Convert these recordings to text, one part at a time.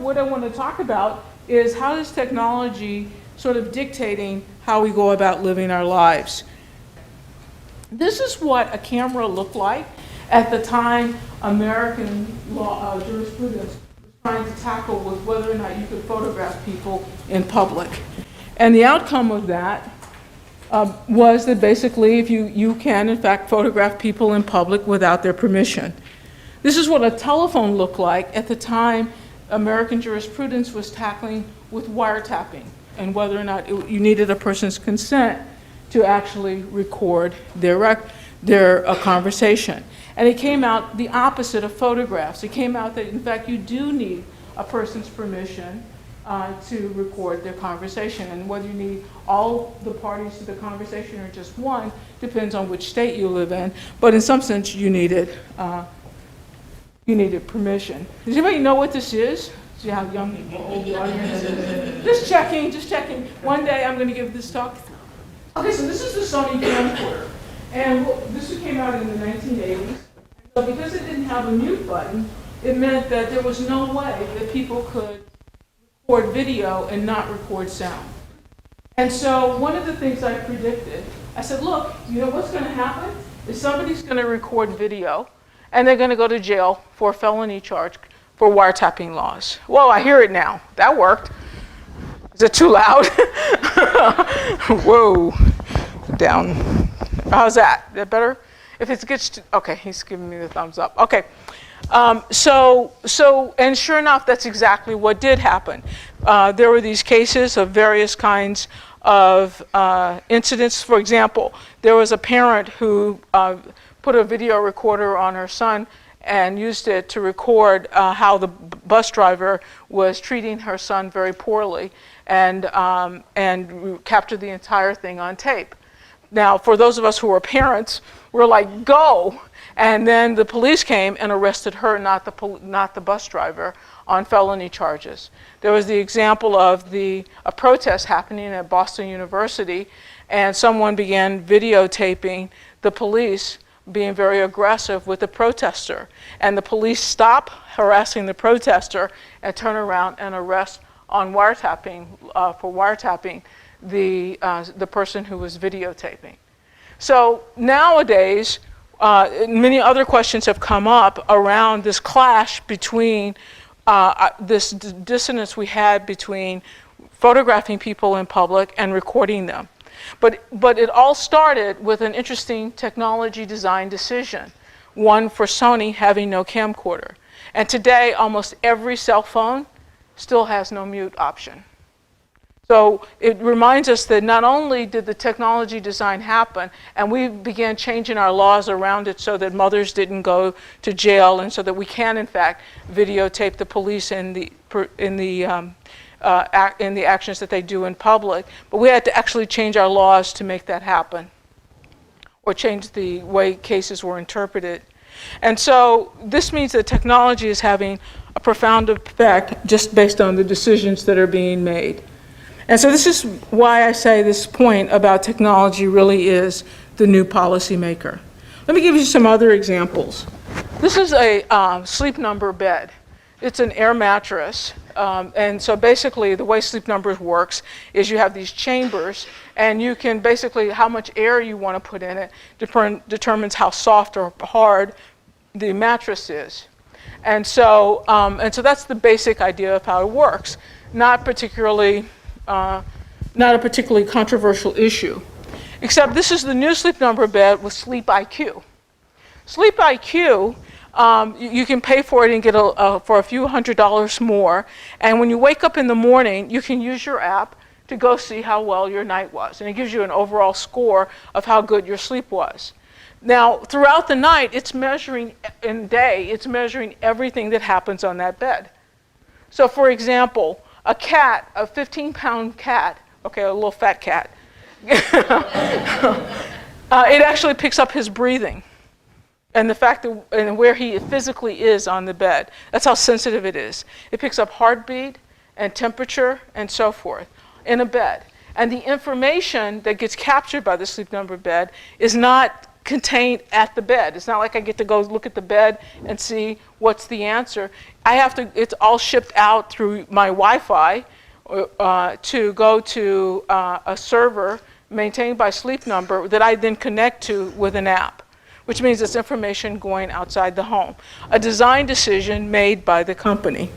what I want to talk about is how is technology sort of dictating how we go about living our lives. This is what a camera looked like at the time American law jurisprudence was trying to tackle with whether or not you could photograph people in public. And the outcome of that was that basically if you can in fact photograph people in public without their permission. This is what a telephone looked like at the time American jurisprudence was tackling with wiretapping and whether or not you needed a person's consent to actually record their conversation. And it came out the opposite of photographs. It came out that in fact you do need a person's permission to record their conversation. And whether you need all the parties to the conversation or just one depends on which state you live in. But in some sense you needed permission. Does anybody know what this is? See how young or old the audience is? Just checking. One day I'm going to give this talk. Okay, so this is the Sony camcorder. And this came out in the 1980s. So because it didn't have a mute button, it meant that there was no way that people could record video and not record sound. And so one of the things I predicted, I said, look, you know what's going to happen is somebody's going to record video and they're going to go to jail for a felony charge for wiretapping laws. Whoa, I hear it now. That worked. Is it too loud? Whoa, down. How's that? Is that better? If it gets to, okay, he's giving me the thumbs up. Okay, and sure enough, that's exactly what did happen. There were these cases of various kinds of incidents. For example, there was a parent who put a video recorder on her son and used it to record how the bus driver was treating her son very poorly and captured the entire thing on tape. Now, for those of us who were parents, we're like, go! And then the police came and arrested her, not the bus driver, on felony charges. There was the example of a protest happening at Boston University, and someone began videotaping the police being very aggressive with the protester. And the police stop harassing the protester and turn around and arrest on wiretapping, for wiretapping the person who was videotaping. So nowadays, many other questions have come up around this clash between this dissonance we had between photographing people in public and recording them. But it all started with an interesting technology design decision, one for Sony having no camcorder. And today, almost every cell phone still has no mute option. So it reminds us that not only did the technology design happen, and we began changing our laws around it so that mothers didn't go to jail, and so that we can, in fact, videotape the police in the actions that they do in public, but we had to actually change our laws to make that happen, or change the way cases were interpreted. And so this means that technology is having a profound effect just based on the decisions that are being made. And so this is why I say this point about technology really is the new policymaker. Let me give you some other examples. This is a Sleep Number bed. It's an air mattress. And so basically the way Sleep Number works is you have these chambers, and you can basically, how much air you want to put in it determines how soft or hard the mattress is. And so that's the basic idea of how it works. Not a particularly controversial issue, except this is the new Sleep Number bed with Sleep IQ. Sleep IQ, you can pay for it and get for a few $100s more, and when you wake up in the morning, you can use your app to go see how well your night was, and it gives you an overall score of how good your sleep was. Now, throughout the night, it's measuring, it's measuring everything that happens on that bed. So for example, a 15-pound cat, okay, a little fat cat, it actually picks up his breathing and the fact that, and where he physically is on the bed. That's how sensitive it is. It picks up heartbeat and temperature and so forth in a bed. And the information that gets captured by the Sleep Number bed is not contained at the bed. It's not like I get to go look at the bed and see what's the answer. It's all shipped out through my Wi-Fi to go to a server maintained by Sleep Number that I then connect to with an app, which means it's information going outside the home. A design decision made by the company.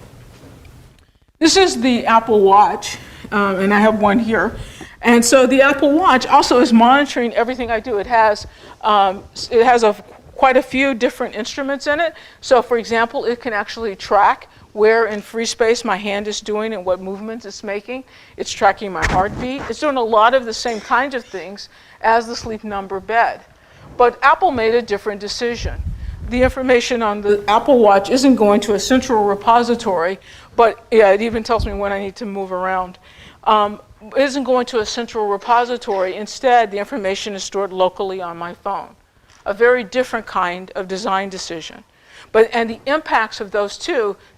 This is the Apple Watch, and I have one here. And so the Apple Watch also is monitoring everything I do. It has quite a few different instruments in it. So for example, it can actually track where in free space my hand is doing and what movements it's making. It's tracking my heartbeat. It's doing a lot of the same kinds of things as the Sleep Number bed. But Apple made a different decision. The information on the Apple Watch isn't going to a central repository, but yeah, it even tells me when I need to move around. It isn't going to a central repository. Instead, the information is stored locally on my phone. A very different kind of design decision. And the impacts of those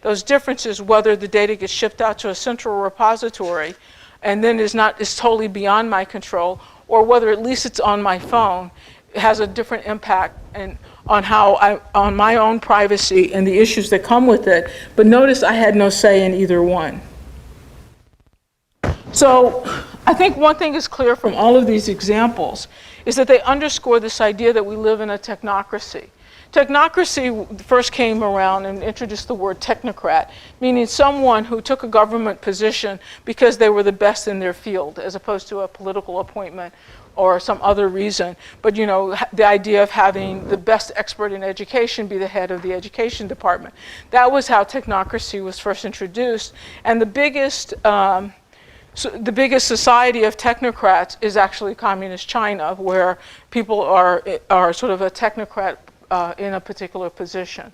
those differences, whether the data gets shipped out to a central repository and then is totally beyond my control, or whether at least it's on my phone, it has a different impact on my own privacy and the issues that come with it. But notice I had no say in either one. So I think one thing is clear from all of these examples is that they underscore this idea that we live in a technocracy. Technocracy first came around and introduced the word technocrat, meaning someone who took a government position because they were the best in their field, as opposed to a political appointment or some other reason. But you know, the idea of having the best expert in education be the head of the education department. That was how technocracy was first introduced. And the biggest society of technocrats is actually communist China, where people are sort of a technocrat in a particular position.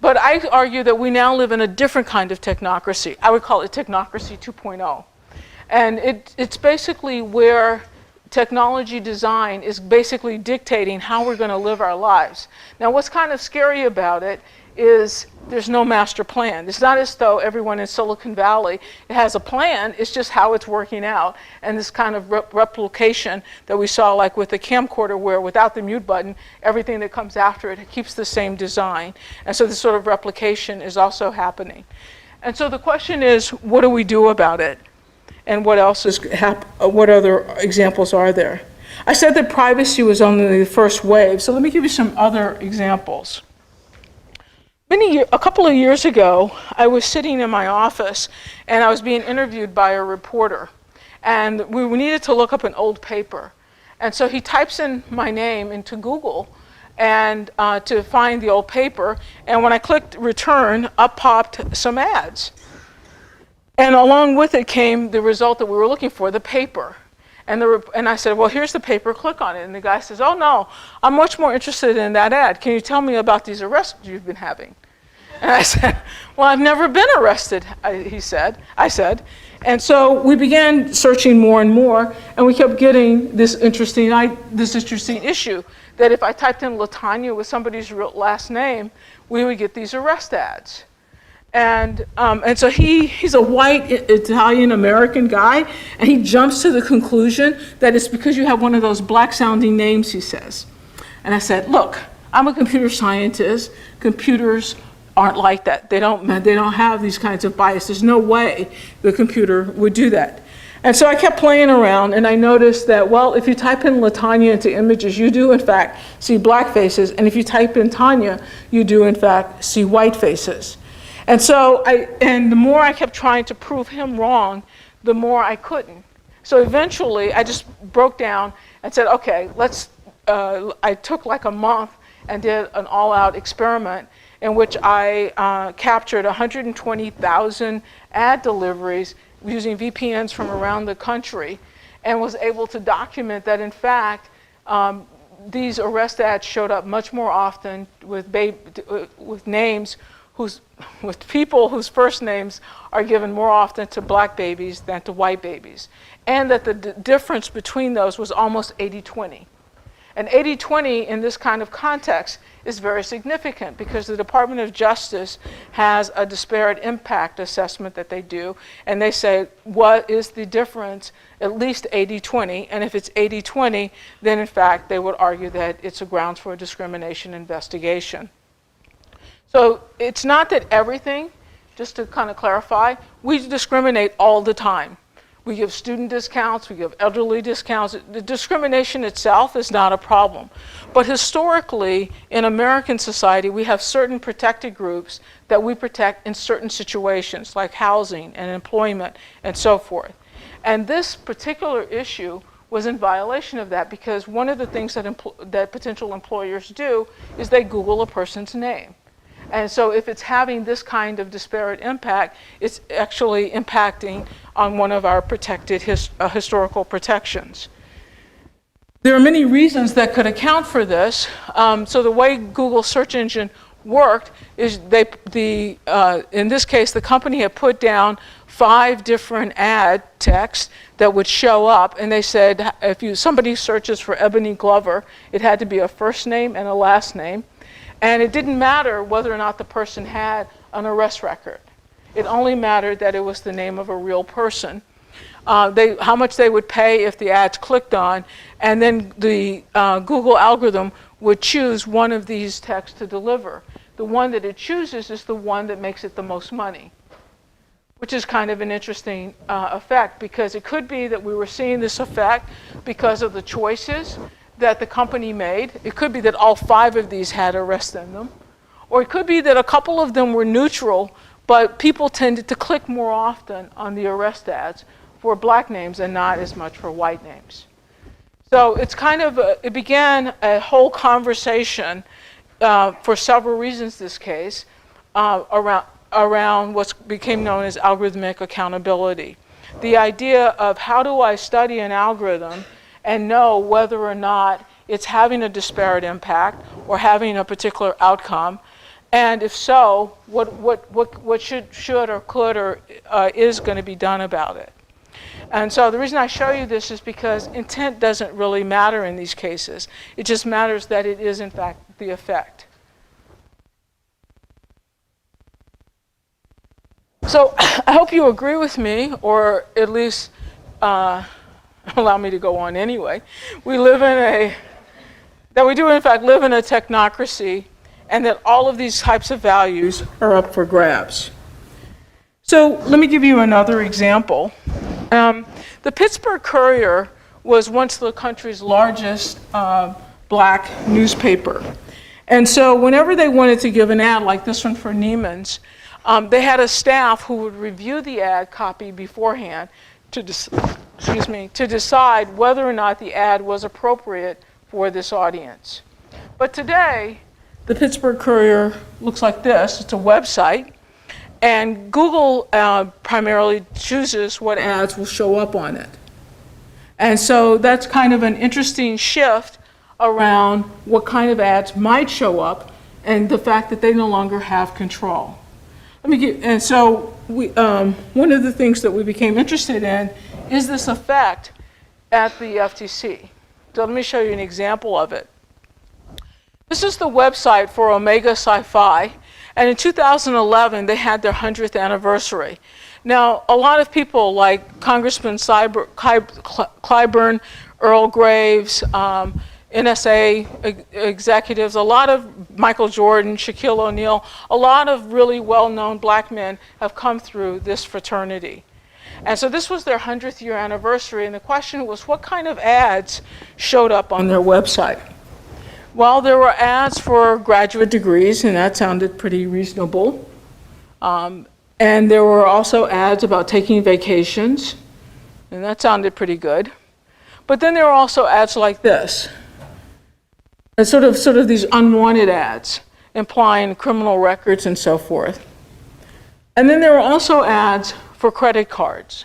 But I argue that we now live in a different kind of technocracy. I would call it technocracy 2.0. And it's basically where technology design is basically dictating how we're going to live our lives. Now, what's kind of scary about it is there's no master plan. It's not as though everyone in Silicon Valley has a plan, it's just how it's working out. And this kind of replication that we saw like with the camcorder, where without the mute button, everything that comes after it keeps the same design. And so this sort of replication is also happening. And so the question is, what do we do about it? And what else what other examples are there? I said that privacy was only the first wave, so let me give you some other examples. A couple of years ago, I was sitting in my office and I was being interviewed by a reporter. And we needed to look up an old paper. And so he types in my name into Google and to find the old paper. And when I clicked return, up popped some ads. And along with it came the result that we were looking for, the paper. And I said, well, here's the paper, click on it. And the guy says, oh no, I'm much more interested in that ad. Can you tell me about these arrests you've been having? And I said, well, I've never been arrested, I said. And so we began searching more and more, and we kept getting this interesting issue, that if I typed in Latanya with somebody's real last name, we would get these arrest ads. And so he's a white Italian-American guy, and he jumps to the conclusion that it's because you have one of those black-sounding names, he says. And I said, look, I'm a computer scientist. Computers aren't like that. They don't have these kinds of bias. There's no way the computer would do that. And so I kept playing around, and I noticed that, well, if you type in Latanya into images, you do, in fact, see black faces. And if you type in Tanya, you do, in fact, see white faces. And so the more I kept trying to prove him wrong, the more I couldn't. So eventually, I just broke down and said, okay, I took like a month and did an all-out experiment in which I captured 120,000 ad deliveries using VPNs from around the country, and was able to document that, in fact, these arrest ads showed up much more often with names with people whose first names are given more often to black babies than to white babies. And that the difference between those was almost 80-20. And 80-20 in this kind of context is very significant because the Department of Justice has a disparate impact assessment that they do, and they say, what is the difference? At least 80-20, and if it's 80-20, then in fact they would argue that it's a grounds for a discrimination investigation. So it's not that everything, just to kind of clarify, we discriminate all the time. We give student discounts, we give elderly discounts. The discrimination itself is not a problem. But historically, in American society, we have certain protected groups that we protect in certain situations, like housing and employment and so forth. And this particular issue was in violation of that because one of the things that potential employers do is they Google a person's name. And so if it's having this kind of disparate impact, it's actually impacting on one of our protected historical protections. There are many reasons that could account for this. So the way Google search engine worked is in this case, the company had put down 5 different ad texts that would show up, and they said if somebody searches for Ebony Glover, it had to be a first name and a last name. And it didn't matter whether or not the person had an arrest record. It only mattered that it was the name of a real person. How much they would pay if the ad's clicked on, and then the Google algorithm would choose one of these texts to deliver. The one that it chooses is the one that makes it the most money, which is kind of an interesting effect, because it could be that we were seeing this effect because of the choices that the company made. It could be that all 5 of these had arrests in them. Or it could be that a couple of them were neutral, but people tended to click more often on the arrest ads for black names and not as much for white names. So it's kind of, it began a whole conversation for several reasons, this case, around what became known as algorithmic accountability. The idea of how do I study an algorithm and know whether or not it's having a disparate impact or having a particular outcome, and if so, what should or could or is going to be done about it. And so the reason I show you this is because intent doesn't really matter in these cases. It just matters that it is in fact the effect. So I hope you agree with me, or at least allow me to go on anyway. We do in fact live in a technocracy, and that all of these types of values are up for grabs. So let me give you another example. The Pittsburgh Courier was once the country's largest black newspaper. And so whenever they wanted to give an ad like this one for Neiman's, they had a staff who would review the ad copy beforehand to decide whether or not the ad was appropriate for this audience. But today, the Pittsburgh Courier looks like this. It's a website, and Google primarily chooses what ads will show up on it. And so that's kind of an interesting shift around what kind of ads might show up and the fact that they no longer have control. And so one of the things that we became interested in is this effect at the FTC. So let me show you an example of it. This is the website for Omega Sci-Fi, and in 2011 they had their 100th anniversary. Now, a lot of people like Congressman Clyburn, Earl Graves, NSA executives, a lot of Michael Jordan, Shaquille O'Neal, a lot of really well-known black men have come through this fraternity. And so this was their 100th year anniversary, and the question was, what kind of ads showed up on their website? Well, there were ads for graduate degrees, and that sounded pretty reasonable. And there were also ads about taking vacations, and that sounded pretty good. But then there were also ads like this. And sort of these unwanted ads, implying criminal records and so forth. And then there were also ads for credit cards.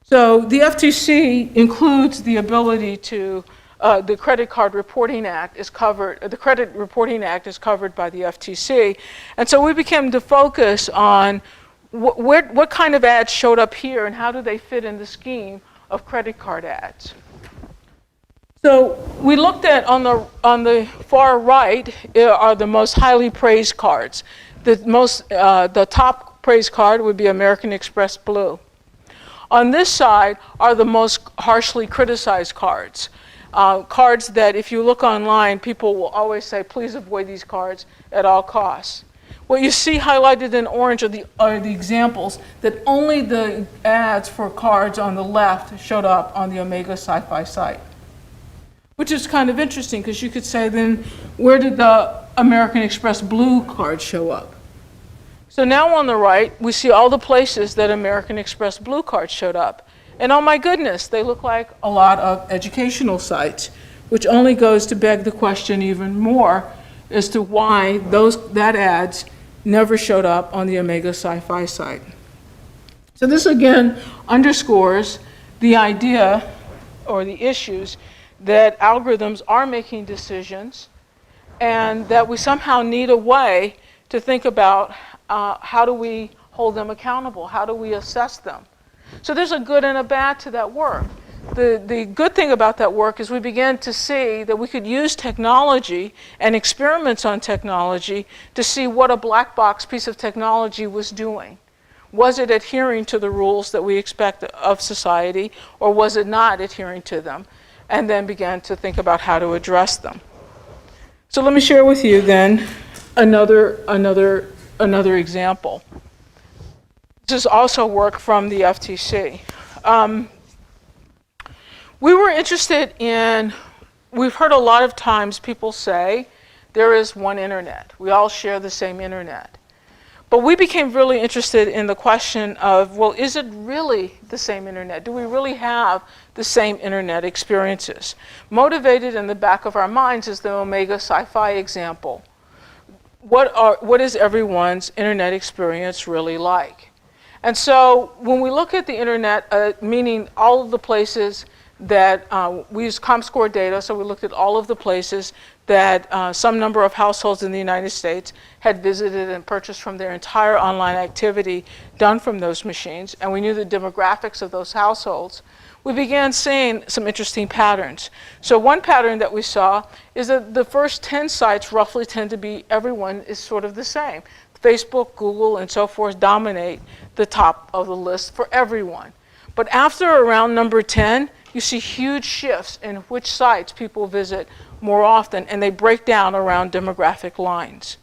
So the FTC includes the ability to, the Credit Card Reporting Act is covered, the Credit Reporting Act is covered by the FTC. And so we became to focus on what kind of ads showed up here and how do they fit in the scheme of credit card ads. So we looked at on the far right are the most highly praised cards. The top praised card would be American Express Blue. On this side are the most harshly criticized cards. Cards that if you look online, people will always say, please avoid these cards at all costs. What you see highlighted in orange are the examples that only the ads for cards on the left showed up on the Omega Sci-Fi site. Which is kind of interesting because you could say then, where did the American Express Blue card show up? So now on the right, we see all the places that American Express Blue cards showed up. And oh my goodness, they look like a lot of educational sites, which only goes to beg the question even more as to why that ads never showed up on the Omega Sci-Fi site. So this again underscores the idea or the issues that algorithms are making decisions and that we somehow need a way to think about how do we hold them accountable? How do we assess them? So there's a good and a bad to that work. The good thing about that work is we began to see that we could use technology and experiments on technology to see what a black box piece of technology was doing. Was it adhering to the rules that we expect of society, or was it not adhering to them? And then began to think about how to address them. So let me share with you then another example. This is also work from the FTC. We were interested in, we've heard a lot of times people say, there is one internet. We all share the same internet. But we became really interested in the question of, well, is it really the same internet? Do we really have the same internet experiences? Motivated in the back of our minds is the Omega Sci-Fi example. What is everyone's internet experience really like? And so when we look at the internet, meaning all of the places that we use ComScore data, so we looked at all of the places that some number of households in the United States had visited and purchased from their entire online activity done from those machines, and we knew the demographics of those households, we began seeing some interesting patterns. So one pattern that we saw is that the first 10 sites roughly tend to be, everyone is sort of the same. Facebook, Google, and so forth dominate the top of the list for everyone. But after around number 10, you see huge shifts in which sites people visit more often, and they break down around demographic lines.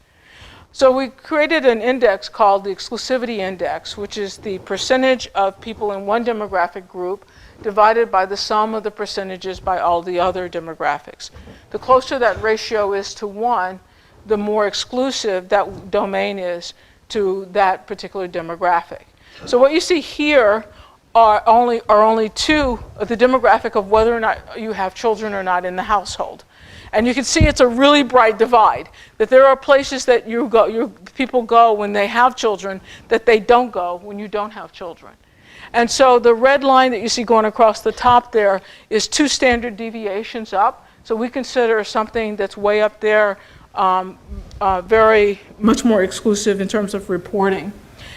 So we created an index called the exclusivity index, which is the percentage of people in one demographic group divided by the sum of the percentages by all the other demographics. The closer that ratio is to 1, the more exclusive that domain is to that particular demographic. So what you see here are only two of the demographic of whether or not you have children or not in the household. And you can see it's a really bright divide, that there are places that people go when they have children that they don't go when you don't have children. And so the red line that you see going across the top there is 2 standard deviations up. So we consider something that's way up there very much more exclusive in terms of reporting.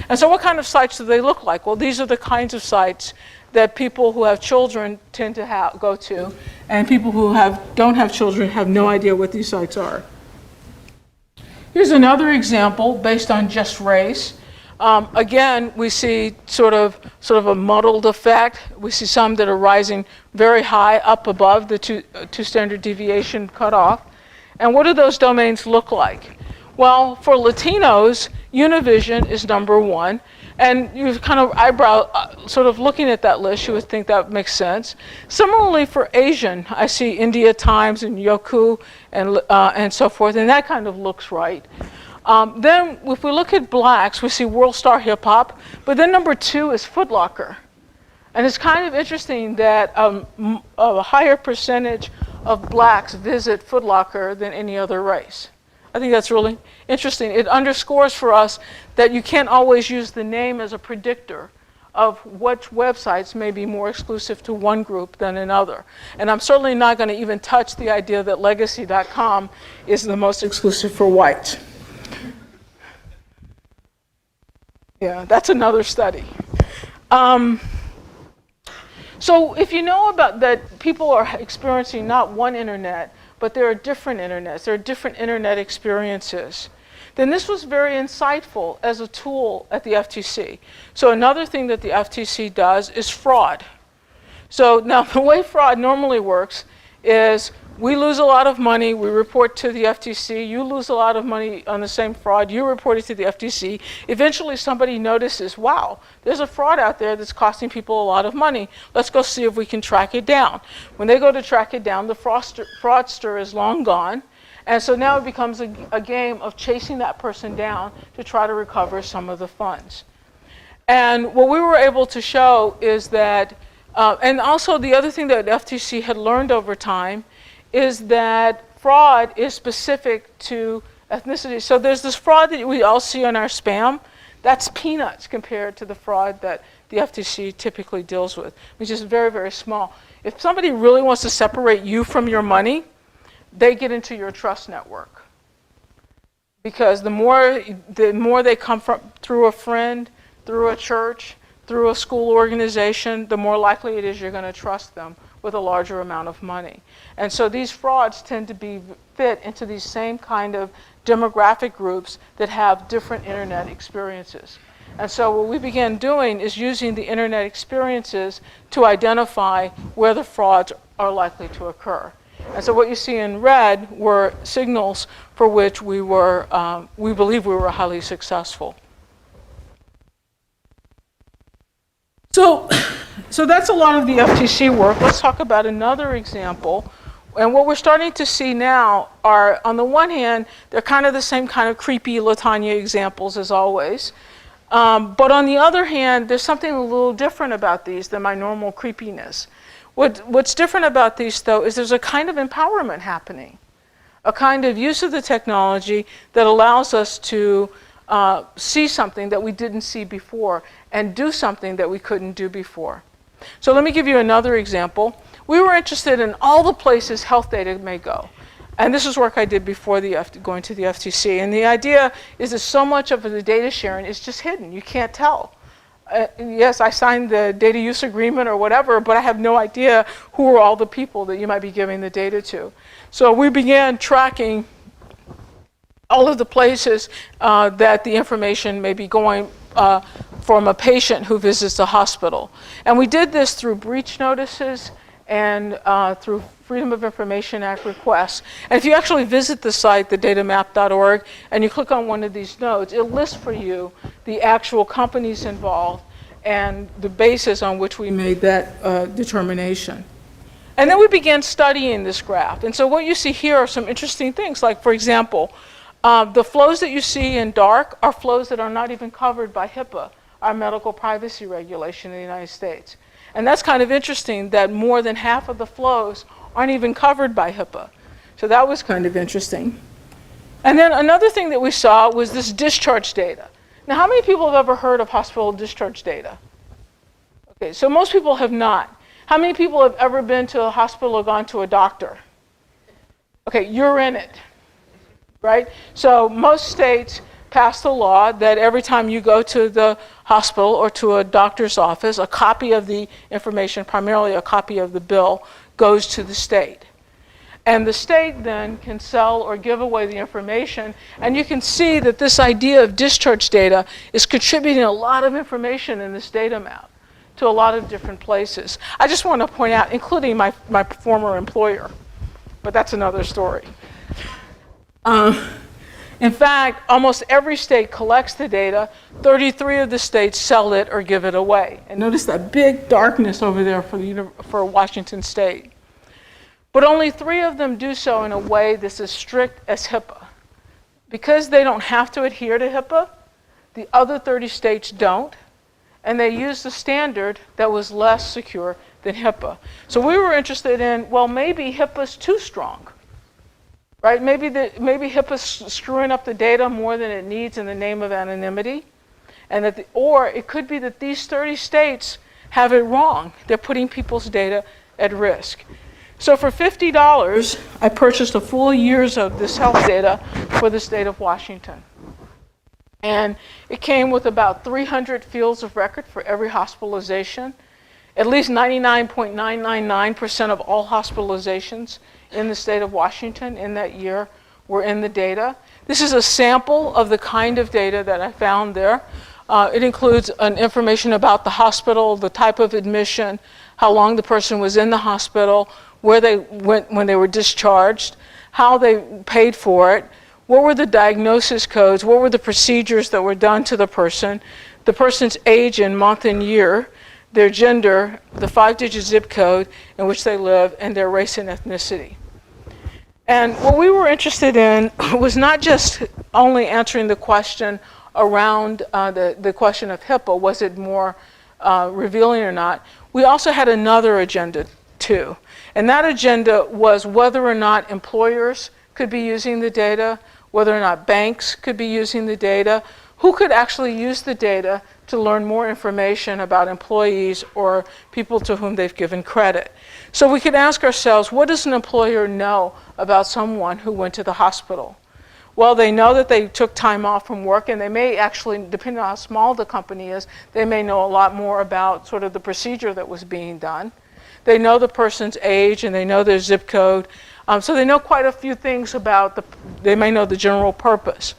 And so what kind of sites do they look like? Well, these are the kinds of sites that people who have children tend to go to, and people who don't have children have no idea what these sites are. Here's another example based on just race. Again, we see sort of a muddled effect. We see some that are rising very high up above the two standard deviation cutoff. And what do those domains look like? Well, for Latinos, Univision is number 1. And you kind of sort of looking at that list, you would think that makes sense. Similarly for Asian, I see India Times and Youku and so forth, and that kind of looks right. Then if we look at blacks, we see World Star Hip Hop, but then number 2 is Foot Locker. And it's kind of interesting that a higher percentage of blacks visit Foot Locker than any other race. I think that's really interesting. It underscores for us that you can't always use the name as a predictor of which websites may be more exclusive to one group than another. And I'm certainly not going to even touch the idea that legacy.com is the most exclusive for whites. Yeah, that's another study. So if you know about that, people are experiencing not one internet, but there are different internets, there are different internet experiences, then this was very insightful as a tool at the FTC. So another thing that the FTC does is fraud. So now the way fraud normally works is we lose a lot of money, we report to the FTC, you lose a lot of money on the same fraud, you report it to the FTC. Eventually somebody notices, wow, there's a fraud out there that's costing people a lot of money. Let's go see if we can track it down. When they go to track it down, the fraudster is long gone. And so now it becomes a game of chasing that person down to try to recover some of the funds. And what we were able to show is that, and also the other thing that FTC had learned over time is that fraud is specific to ethnicity. So there's this fraud that we all see on our spam. That's peanuts compared to the fraud that the FTC typically deals with, which is very, very small. If somebody really wants to separate you from your money, they get into your trust network. Because the more they come from through a friend, through a church, through a school organization, the more likely it is you're going to trust them with a larger amount of money. And so these frauds tend to fit into these same kind of demographic groups that have different internet experiences. And so what we began doing is using the internet experiences to identify where the frauds are likely to occur. And so what you see in red were signals for which we believe we were highly successful. So that's a lot of the FTC work. Let's talk about another example. And what we're starting to see now are, on the one hand, they're kind of the same kind of creepy Latanya examples as always. But on the other hand, there's something a little different about these than my normal creepiness. What's different about these, though, is there's a kind of empowerment happening, a kind of use of the technology that allows us to see something that we didn't see before and do something that we couldn't do before. So let me give you another example. We were interested in all the places health data may go. And this is work I did before going to the FTC. And the idea is that so much of the data sharing is just hidden. You can't tell. Yes, I signed the data use agreement or whatever, but I have no idea who are all the people that you might be giving the data to. So we began tracking all of the places that the information may be going from a patient who visits the hospital. And we did this through breach notices and through Freedom of Information Act requests. And if you actually visit the site, thedatamap.org, and you click on one of these nodes, it lists for you the actual companies involved and the basis on which we made that determination. And then we began studying this graph. And so what you see here are some interesting things, like, for example, the flows that you see in dark are flows that are not even covered by HIPAA, our medical privacy regulation in the United States. And that's kind of interesting that more than half of the flows aren't even covered by HIPAA. So that was kind of interesting. And then another thing that we saw was this discharge data. Now, how many people have ever heard of hospital discharge data? Okay, so most people have not. How many people have ever been to a hospital or gone to a doctor? Okay, you're in it, right? So most states passed a law that every time you go to the hospital or to a doctor's office, a copy of the information, primarily a copy of the bill, goes to the state. And the state then can sell or give away the information. And you can see that this idea of discharge data is contributing a lot of information in this data map to a lot of different places. I just want to point out, including my former employer, but that's another story. In fact, almost every state collects the data. 33 of the states sell it or give it away. And notice that big darkness over there for Washington State. But only 3 of them do so in a way that's as strict as HIPAA. Because they don't have to adhere to HIPAA, the other 30 states don't, and they use the standard that was less secure than HIPAA. So we were interested in, well, maybe HIPAA's too strong. Right? Maybe HIPAA's screwing up the data more than it needs in the name of anonymity. And or it could be that these 30 states have it wrong. They're putting people's data at risk. So for $50, I purchased a full year's of this health data for the state of Washington. And it came with about 300 fields of record for every hospitalization. At least 99.999% of all hospitalizations in the state of Washington in that year were in the data. This is a sample of the kind of data that I found there. It includes information about the hospital, the type of admission, how long the person was in the hospital, where they went when they were discharged, how they paid for it, what were the diagnosis codes, what were the procedures that were done to the person's age and month and year, their gender, the 5-digit zip code in which they live, and their race and ethnicity. And what we were interested in was not just only answering the question around the question of HIPAA, was it more revealing or not? We also had another agenda too. And that agenda was whether or not employers could be using the data, whether or not banks could be using the data, who could actually use the data to learn more information about employees or people to whom they've given credit. So we could ask ourselves, what does an employer know about someone who went to the hospital? Well, they know that they took time off from work, and they may actually, depending on how small the company is, they may know a lot more about sort of the procedure that was being done. They know the person's age, and they know their zip code. So they know quite a few things about they may know the general purpose.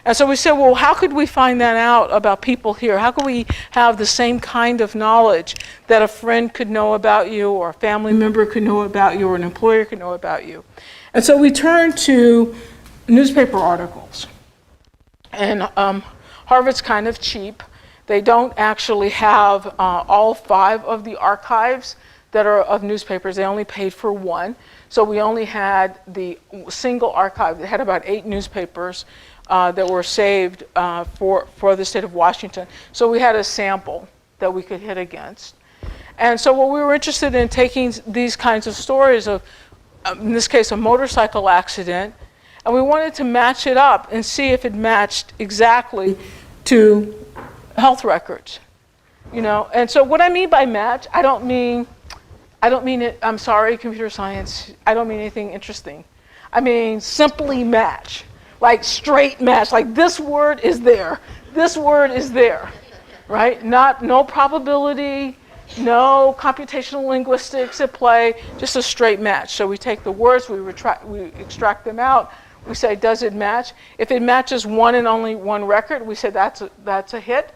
And so we said, well, how could we find that out about people here? How could we have the same kind of knowledge that a friend could know about you, or a family member could know about you, or an employer could know about you? And so we turned to newspaper articles. And Harvard's kind of cheap. They don't actually have all 5 of the archives that are of newspapers. They only paid for 1. So we only had the single archive that had about 8 newspapers that were saved for the state of Washington. So we had a sample that we could hit against. And so what we were interested in taking these kinds of stories of, in this case, a motorcycle accident, and we wanted to match it up and see if it matched exactly to health records. You know, and so what I mean by match, I don't mean it, I'm sorry, computer science, I don't mean anything interesting. I mean simply match, like straight match, like this word is there, this word is there, right? No probability, no computational linguistics at play, just a straight match. So we take the words, we extract them out, we say, does it match? If it matches one and only one record, we say that's a hit.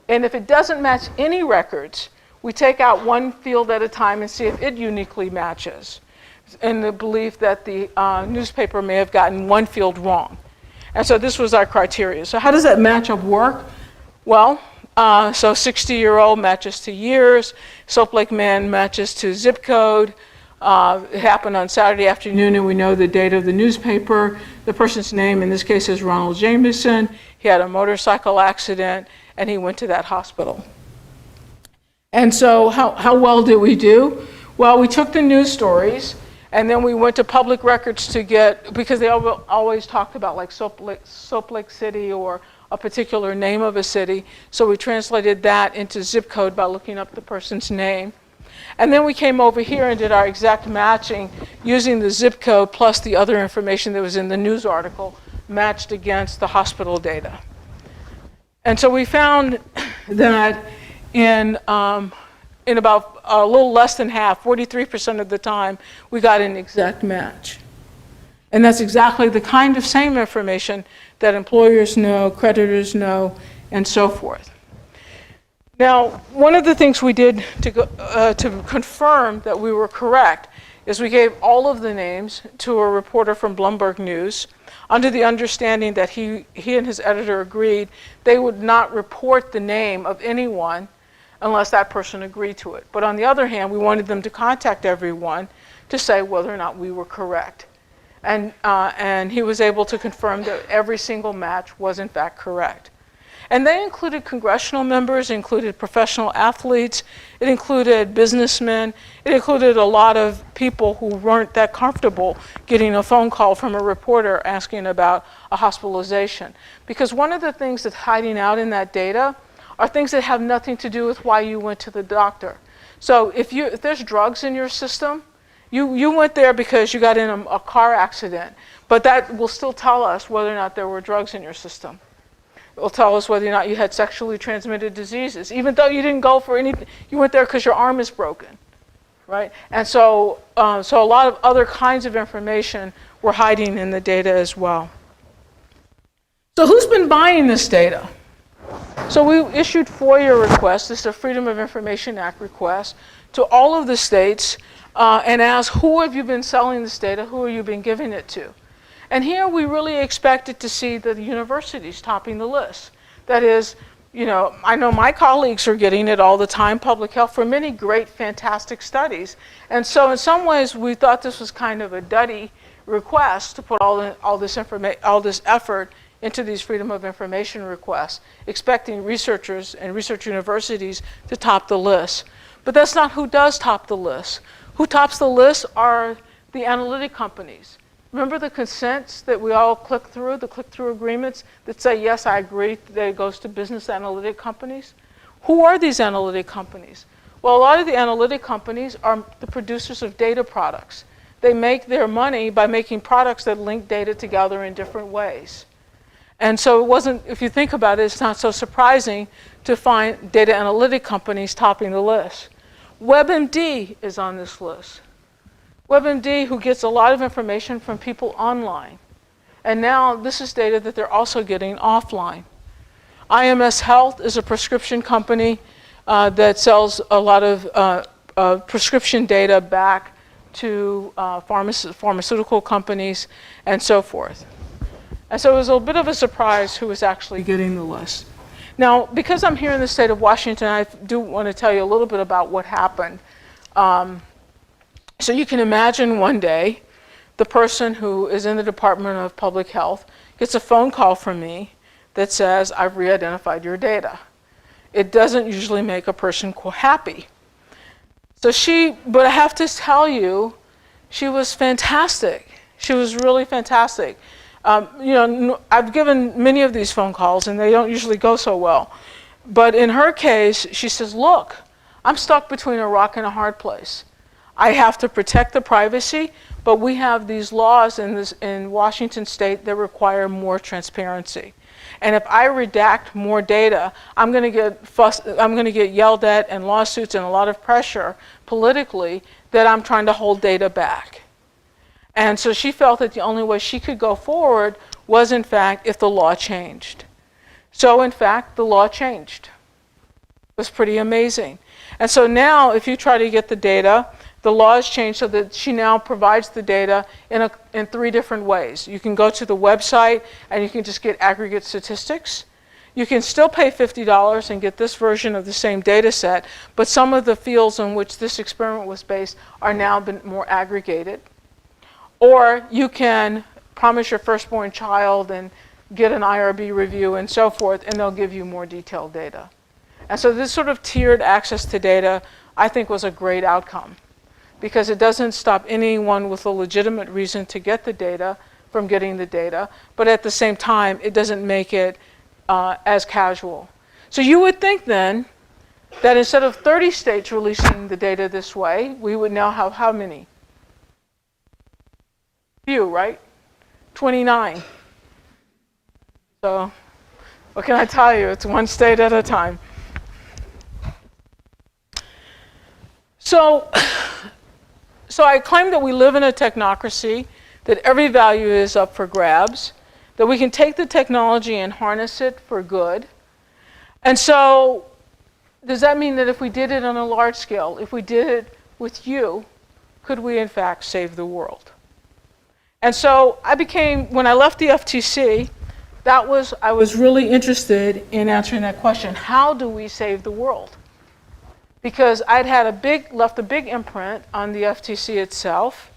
And if it doesn't match any records, we take out one field at a time and see if it uniquely matches, in the belief that the newspaper may have gotten one field wrong. And so this was our criteria. So how does that matchup work? Well, so 60-year-old matches to years, Soap Lake Man matches to zip code. It happened on Saturday afternoon, and we know the date of the newspaper. The person's name in this case is Ronald Jameson. He had a motorcycle accident, and he went to that hospital. And so how well did we do? Well, we took the news stories, and then we went to public records to get, because they always talked about like Soap Lake City or a particular name of a city. So we translated that into zip code by looking up the person's name. And then we came over here and did our exact matching using the zip code plus the other information that was in the news article matched against the hospital data. And so we found that in about a little less than half, 43% of the time, we got an exact match. And that's exactly the kind of same information that employers know, creditors know, and so forth. Now, one of the things we did to confirm that we were correct is we gave all of the names to a reporter from Bloomberg News under the understanding that he and his editor agreed they would not report the name of anyone unless that person agreed to it. But on the other hand, we wanted them to contact everyone to say whether or not we were correct. And he was able to confirm that every single match was in fact correct. And they included congressional members, included professional athletes, it included businessmen, it included a lot of people who weren't that comfortable getting a phone call from a reporter asking about a hospitalization. Because one of the things that's hiding out in that data are things that have nothing to do with why you went to the doctor. So if there's drugs in your system, you went there because you got in a car accident, but that will still tell us whether or not there were drugs in your system. It will tell us whether or not you had sexually transmitted diseases, even though you didn't go for anything. You went there because your arm is broken, right? And so a lot of other kinds of information we're hiding in the data as well. So who's been buying this data? So we issued FOIA requests, this is a Freedom of Information Act request, to all of the states and asked, who have you been selling this data, who have you been giving it to? And here we really expected to see the universities topping the list. That is, you know, I know my colleagues are getting it all the time, public health, for many great, fantastic studies. And so in some ways, we thought this was kind of a duddy request to put all this effort into these Freedom of Information requests, expecting researchers and research universities to top the list. But that's not who does top the list. Who tops the list are the analytic companies. Remember the consents that we all click through, the click-through agreements that say, yes, I agree, that it goes to business analytic companies? Who are these analytic companies? Well, a lot of the analytic companies are the producers of data products. They make their money by making products that link data together in different ways. And so it wasn't, if you think about it, it's not so surprising to find data analytic companies topping the list. WebMD is on this list. WebMD, who gets a lot of information from people online. And now this is data that they're also getting offline. IMS Health is a prescription company that sells a lot of prescription data back to pharmaceutical companies and so forth. And so it was a bit of a surprise who was actually getting the list. Now, because I'm here in the state of Washington, I do want to tell you a little bit about what happened. So you can imagine one day, the person who is in the Department of Public Health gets a phone call from me that says, I've re-identified your data. It doesn't usually make a person happy. But I have to tell you, she was fantastic. She was really fantastic. You know, I've given many of these phone calls and they don't usually go so well. But in her case, she says, look, I'm stuck between a rock and a hard place. I have to protect the privacy, but we have these laws in Washington state that require more transparency. And if I redact more data, I'm going to get yelled at and lawsuits and a lot of pressure politically that I'm trying to hold data back. And so she felt that the only way she could go forward was, in fact, if the law changed. So, in fact, the law changed. It was pretty amazing. And so now, if you try to get the data, the law has changed so that she now provides the data in 3 different ways. You can go to the website and you can just get aggregate statistics. You can still pay $50 and get this version of the same data set, but some of the fields on which this experiment was based are now been more aggregated. Or you can promise your firstborn child and get an IRB review and so forth, and they'll give you more detailed data. And so this sort of tiered access to data, I think, was a great outcome, because it doesn't stop anyone with a legitimate reason to get the data from getting the data, but at the same time, it doesn't make it as casual. So you would think then that instead of 30 states releasing the data this way, we would now have how many? Few, right? 29. So what can I tell you? It's one state at a time. So I claim that we live in a technocracy, that every value is up for grabs, that we can take the technology and harness it for good. And so does that mean that if we did it on a large scale, if we did it with you, could we in fact save the world? And so when I left the FTC, I was really interested in answering that question. How do we save the world? Because I'd left a big imprint on the FTC itself,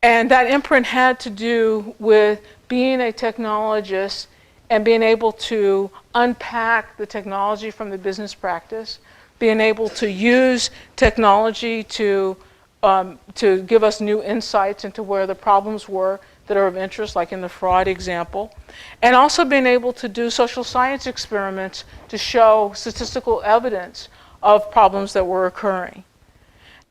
and that imprint had to do with being a technologist and being able to unpack the technology from the business practice, being able to use technology to give us new insights into where the problems were that are of interest, like in the fraud example, and also being able to do social science experiments to show statistical evidence of problems that were occurring.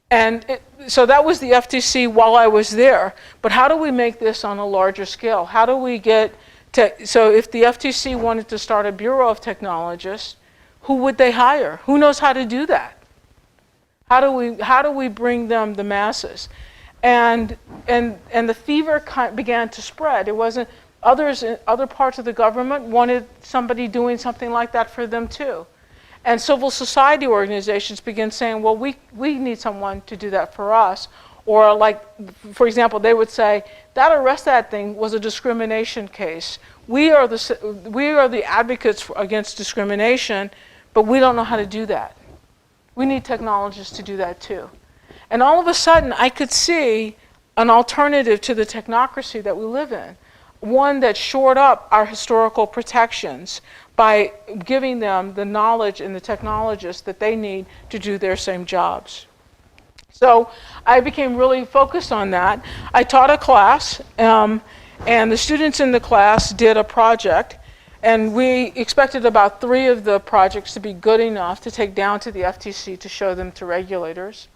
And so that was the FTC while I was there. But how do we make this on a larger scale? How do we get So if the FTC wanted to start a Bureau of Technologists, who would they hire? Who knows how to do that? How do we bring them the masses? And the fever began to spread. It wasn't others in other parts of the government wanted somebody doing something like that for them too. And civil society organizations began saying, well, we need someone to do that for us. Or like, for example, they would say, that Arrestat thing was a discrimination case. We are the advocates against discrimination, but we don't know how to do that. We need technologists to do that too. And all of a sudden, I could see an alternative to the technocracy that we live in. One that shored up our historical protections by giving them the knowledge and the technologists that they need to do their same jobs. So I became really focused on that. I taught a class, and the students in the class did a project, and we expected about 3 of the projects to be good enough to take down to the FTC to show them to regulators.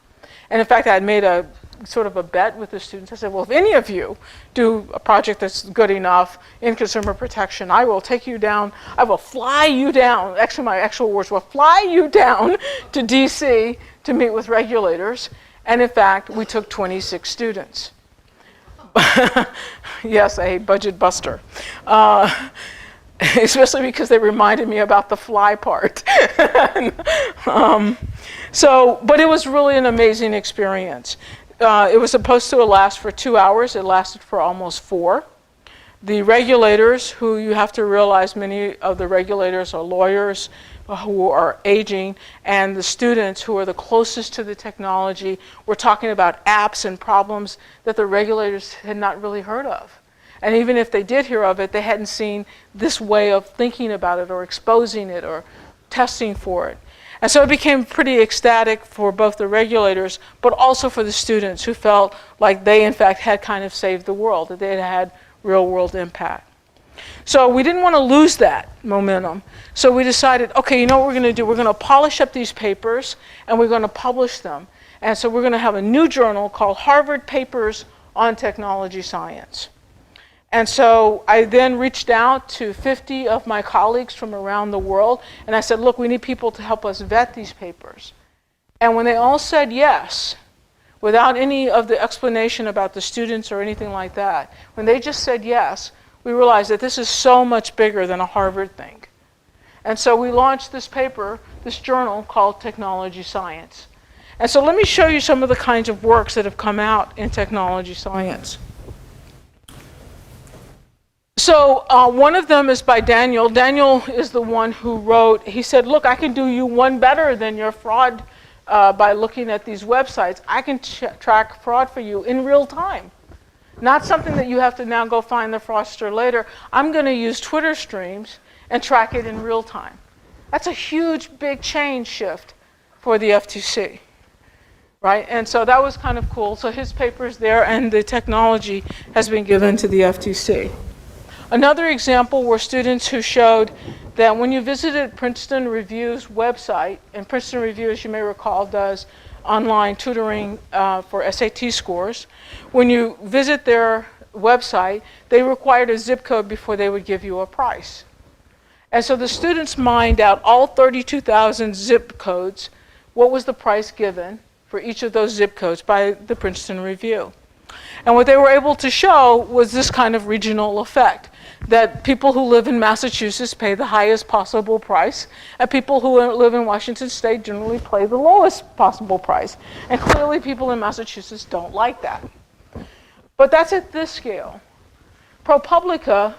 And in fact, I had made a sort of a bet with the students. I said, well, if any of you do a project that's good enough in consumer protection, I will take you down, I will fly you down, actually my actual words were fly you down to DC to meet with regulators. And in fact, we took 26 students. Yes, a budget buster. Especially because they reminded me about the fly part. But it was really an amazing experience. It was supposed to last for 2 hours. It lasted for almost 4. The regulators, who you have to realize many of the regulators are lawyers who are aging, and the students who are the closest to the technology, were talking about apps and problems that the regulators had not really heard of. And even if they did hear of it, they hadn't seen this way of thinking about it or exposing it or testing for it. And so it became pretty ecstatic for both the regulators, but also for the students who felt like they, in fact, had kind of saved the world, that they had had real-world impact. So we didn't want to lose that momentum. So we decided, okay, you know what we're going to do? We're going to polish up these papers, and we're going to publish them. And so we're going to have a new journal called Harvard Papers on Technology Science. And so I then reached out to 50 of my colleagues from around the world, and I said, look, we need people to help us vet these papers. And when they all said yes, without any of the explanation about the students or anything like that, when they just said yes, we realized that this is so much bigger than a Harvard thing. And so we launched this paper, this journal called Technology Science. And so let me show you some of the kinds of works that have come out in technology science. So one of them is by Daniel. Daniel is the one who wrote, he said, look, I can do you one better than your fraud by looking at these websites. I can track fraud for you in real time. Not something that you have to now go find the fraudster later. I'm going to use Twitter streams and track it in real time. That's a huge, big change shift for the FTC. Right? And so that was kind of cool. So his paper's there, and the technology has been given to the FTC. Another example were students who showed that when you visited Princeton Review's website, and Princeton Review, as you may recall, does online tutoring for SAT scores. When you visit their website, they required a zip code before they would give you a price. And so the students mined out all 32,000 zip codes, what was the price given for each of those zip codes by the Princeton Review. And what they were able to show was this kind of regional effect, that people who live in Massachusetts pay the highest possible price, and people who live in Washington State generally pay the lowest possible price. And clearly people in Massachusetts don't like that. But that's at this scale. ProPublica,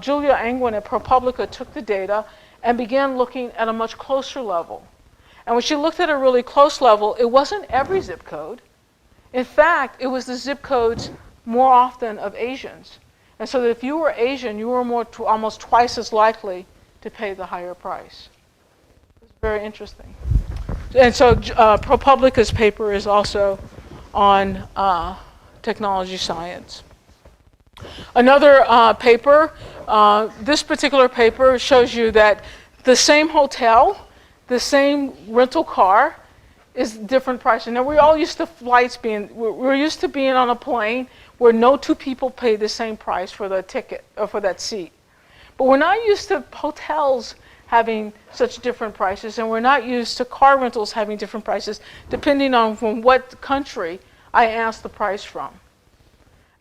Julia Angwin at ProPublica took the data and began looking at a much closer level. And when she looked at a really close level, it wasn't every zip code. In fact, it was the zip codes more often of Asians. And so that if you were Asian, you were almost twice as likely to pay the higher price. It's very interesting. And so ProPublica's paper is also on technology science. Another paper, this particular paper shows you that the same hotel, the same rental car, is different pricing. Now, we're all used to flights we're used to being on a plane where no two people pay the same price for the ticket or for that seat. But we're not used to hotels having such different prices, and we're not used to car rentals having different prices, depending on from what country I ask the price from.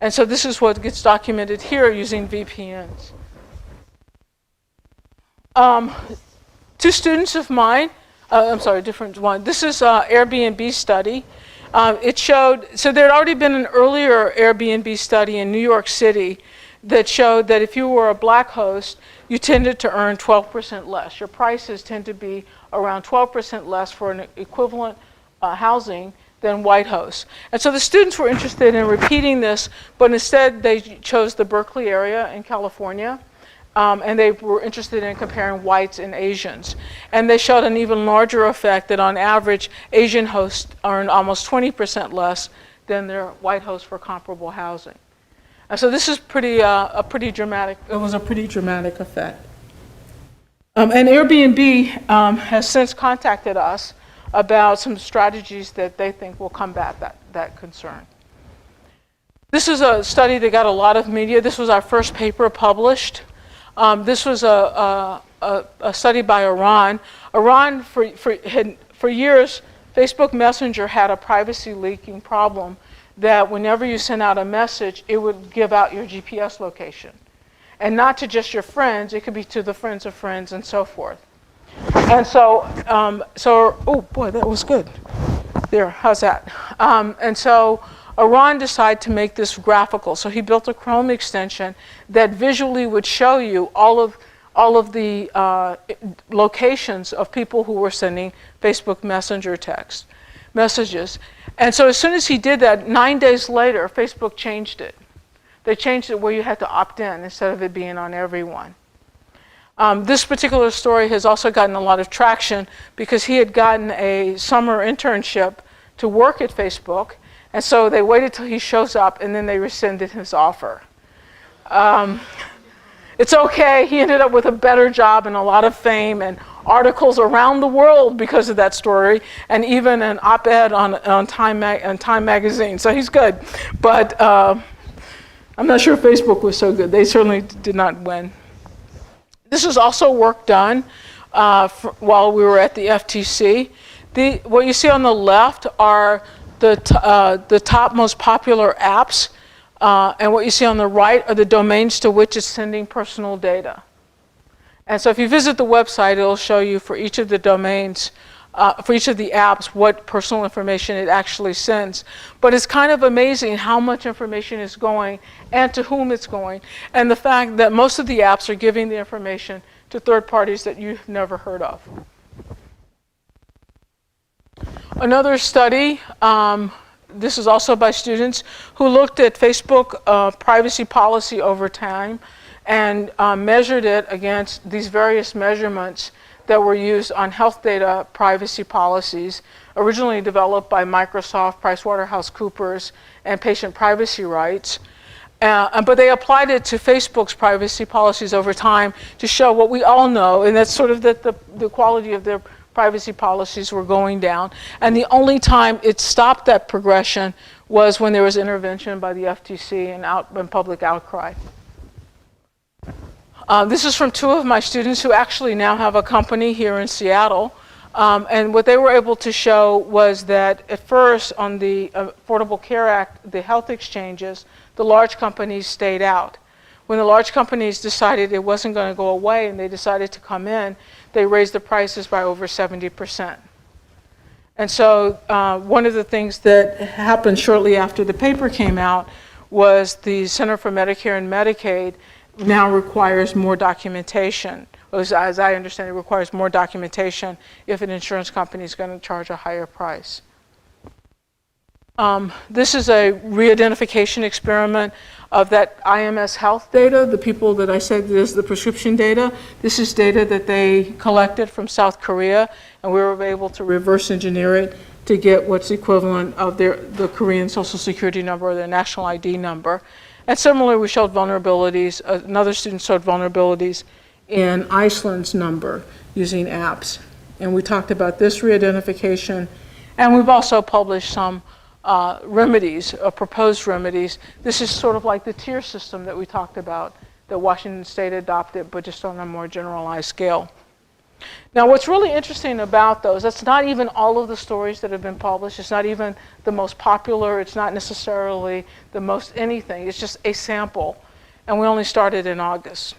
And so this is what gets documented here using VPNs. Two students of mine, different one. This is an Airbnb study. It showed, so there had already been an earlier Airbnb study in New York City that showed that if you were a black host, you tended to earn 12% less. Your prices tend to be around 12% less for an equivalent housing than white hosts. And so the students were interested in repeating this, but instead they chose the Berkeley area in California. And they were interested in comparing whites and Asians. And they showed an even larger effect that on average, Asian hosts earned almost 20% less than their white hosts for comparable housing. And so this is a pretty dramatic effect. And Airbnb has since contacted us about some strategies that they think will combat that concern. This is a study that got a lot of media. This was our first paper published. This was a study by Iran. Iran, for years, Facebook Messenger had a privacy leaking problem that whenever you sent out a message, it would give out your GPS location. And not to just your friends, it could be to the friends of friends and so forth. And so, oh boy, that was good. There, how's that? And so Iran decided to make this graphical. So he built a Chrome extension that visually would show you all of the locations of people who were sending Facebook Messenger text messages. And so as soon as he did that, 9 days later, Facebook changed it. They changed it where you had to opt in instead of it being on everyone. This particular story has also gotten a lot of traction because he had gotten a summer internship to work at Facebook. And so they waited till he shows up, and then they rescinded his offer. It's okay. He ended up with a better job and a lot of fame and articles around the world because of that story, and even an op-ed on Time magazine. So he's good. But I'm not sure Facebook was so good. They certainly did not win. This is also work done while we were at the FTC. What you see on the left are the top most popular apps, and what you see on the right are the domains to which it's sending personal data. And so if you visit the website, it'll show you for each of the domains, for each of the apps, what personal information it actually sends. But it's kind of amazing how much information is going and to whom it's going, and the fact that most of the apps are giving the information to third parties that you've never heard of. Another study, this is also by students, who looked at Facebook privacy policy over time and measured it against these various measurements that were used on health data privacy policies, originally developed by Microsoft, PricewaterhouseCoopers, and patient privacy rights. But they applied it to Facebook's privacy policies over time to show what we all know, and that's sort of that the quality of their privacy policies were going down. And the only time it stopped that progression was when there was intervention by the FTC and public outcry. This is from two of my students who actually now have a company here in Seattle. And what they were able to show was that at first on the Affordable Care Act, the health exchanges, the large companies stayed out. When the large companies decided it wasn't going to go away and they decided to come in, they raised the prices by over 70%. And so one of the things that happened shortly after the paper came out was the Center for Medicare and Medicaid now requires more documentation. As I understand, it requires more documentation if an insurance company is going to charge a higher price. This is a re-identification experiment of that IMS health data, the people that I said is the prescription data. This is data that they collected from South Korea, and we were able to reverse engineer it to get what's equivalent of the Korean Social Security number or their national ID number. And similarly, we showed vulnerabilities. Another student showed vulnerabilities in Iceland's number using apps. And we talked about this re-identification. And we've also published some remedies, proposed remedies. This is sort of like the tier system that we talked about that Washington State adopted, but just on a more generalized scale. Now, what's really interesting about those, that's not even all of the stories that have been published. It's not even the most popular. It's not necessarily the most anything. It's just a sample. And we only started in August.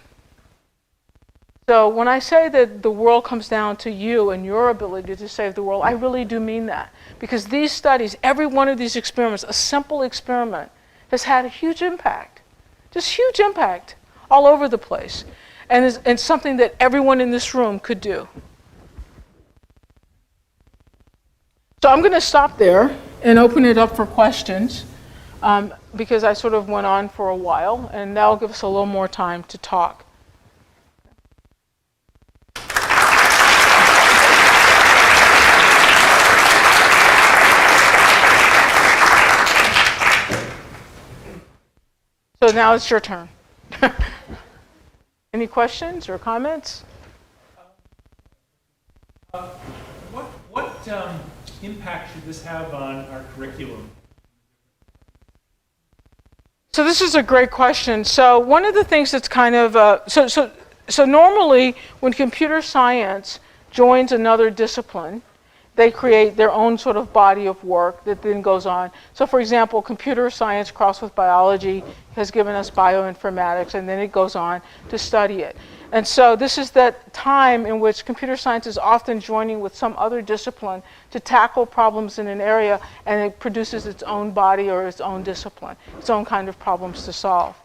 So when I say that the world comes down to you and your ability to save the world, I really do mean that. Because these studies, every one of these experiments, a simple experiment, has had a huge impact. Just huge impact all over the place. And something that everyone in this room could do. So I'm going to stop there and open it up for questions because I sort of went on for a while, and that'll give us a little more time to talk. So now it's your turn. Any questions or comments? What impact should this have on our curriculum? So this is a great question. So one of the things that's kind of so normally when computer science joins another discipline, they create their own sort of body of work that then goes on. So for example, computer science crossed with biology has given us bioinformatics, and then it goes on to study it. And so this is that time in which computer science is often joining with some other discipline to tackle problems in an area, and it produces its own body or its own discipline, its own kind of problems to solve.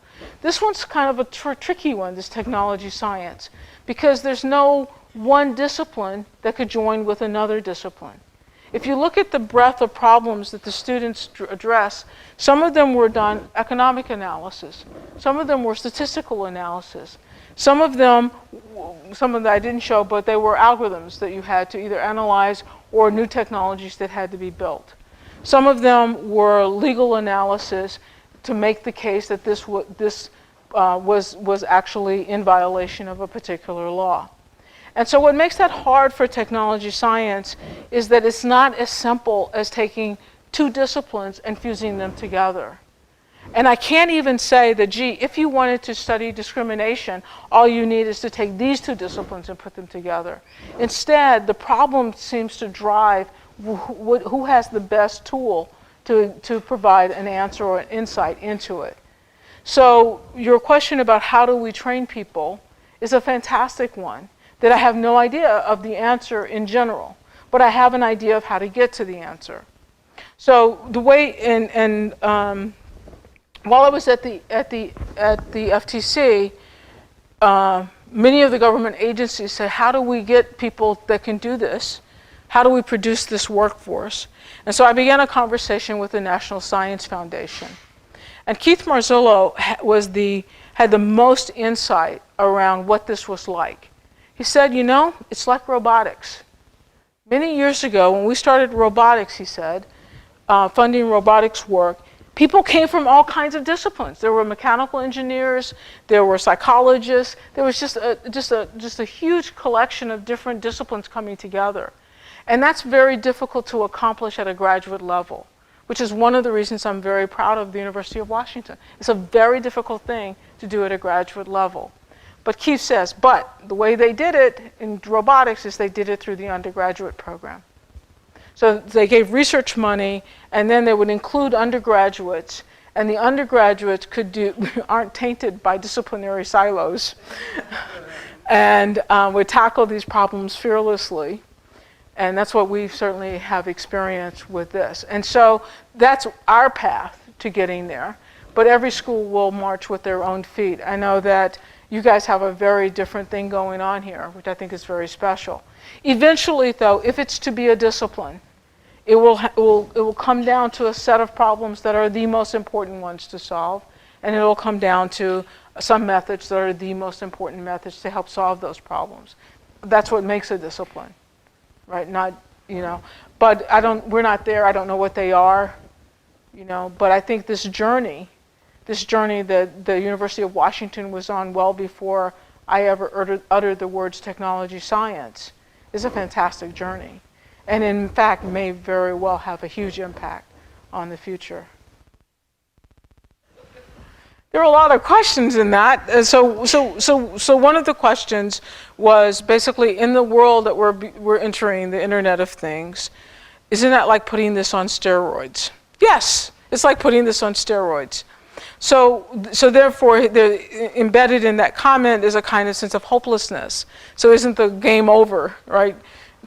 This one's kind of a tricky one, this technology science, because there's no one discipline that could join with another discipline. If you look at the breadth of problems that the students address, some of them were done economic analysis, some of them were statistical analysis, some of them I didn't show, but they were algorithms that you had to either analyze or new technologies that had to be built. Some of them were legal analysis to make the case that this was actually in violation of a particular law. And so what makes that hard for technology science is that it's not as simple as taking two disciplines and fusing them together. And I can't even say that, gee, if you wanted to study discrimination, all you need is to take these two disciplines and put them together. Instead, the problem seems to drive who has the best tool to provide an answer or an insight into it. So your question about how do we train people is a fantastic one, that I have no idea of the answer in general, but I have an idea of how to get to the answer. So the way, while I was at the FTC, many of the government agencies said, how do we get people that can do this? How do we produce this workforce? And so I began a conversation with the National Science Foundation. And Keith Marzullo had the most insight around what this was like. He said, you know, it's like robotics. Many years ago, when we started robotics, he said, funding robotics work, people came from all kinds of disciplines. There were mechanical engineers, there were psychologists, there was just a huge collection of different disciplines coming together. And that's very difficult to accomplish at a graduate level, which is one of the reasons I'm very proud of the University of Washington. It's a very difficult thing to do at a graduate level. But Keith says, but the way they did it in robotics is they did it through the undergraduate program. So they gave research money, and then they would include undergraduates, and the undergraduates aren't tainted by disciplinary silos, and would tackle these problems fearlessly. And that's what we certainly have experienced with this. And so that's our path to getting there. But every school will march with their own feet. I know that you guys have a very different thing going on here, which I think is very special. Eventually, though, if it's to be a discipline, it will come down to a set of problems that are the most important ones to solve, and it will come down to some methods that are the most important methods to help solve those problems. That's what makes a discipline, right? Not, you know, but we're not there. I don't know what they are, you know, but I think this journey that the University of Washington was on well before I ever uttered the words technology science is a fantastic journey. And in fact, may very well have a huge impact on the future. there were a lot of questions in that. So one of the questions was basically, in the world that we're entering, the Internet of Things, isn't that like putting this on steroids? Yes, it's like putting this on steroids. So therefore, embedded in that comment is a kind of sense of hopelessness. So isn't the game over, right?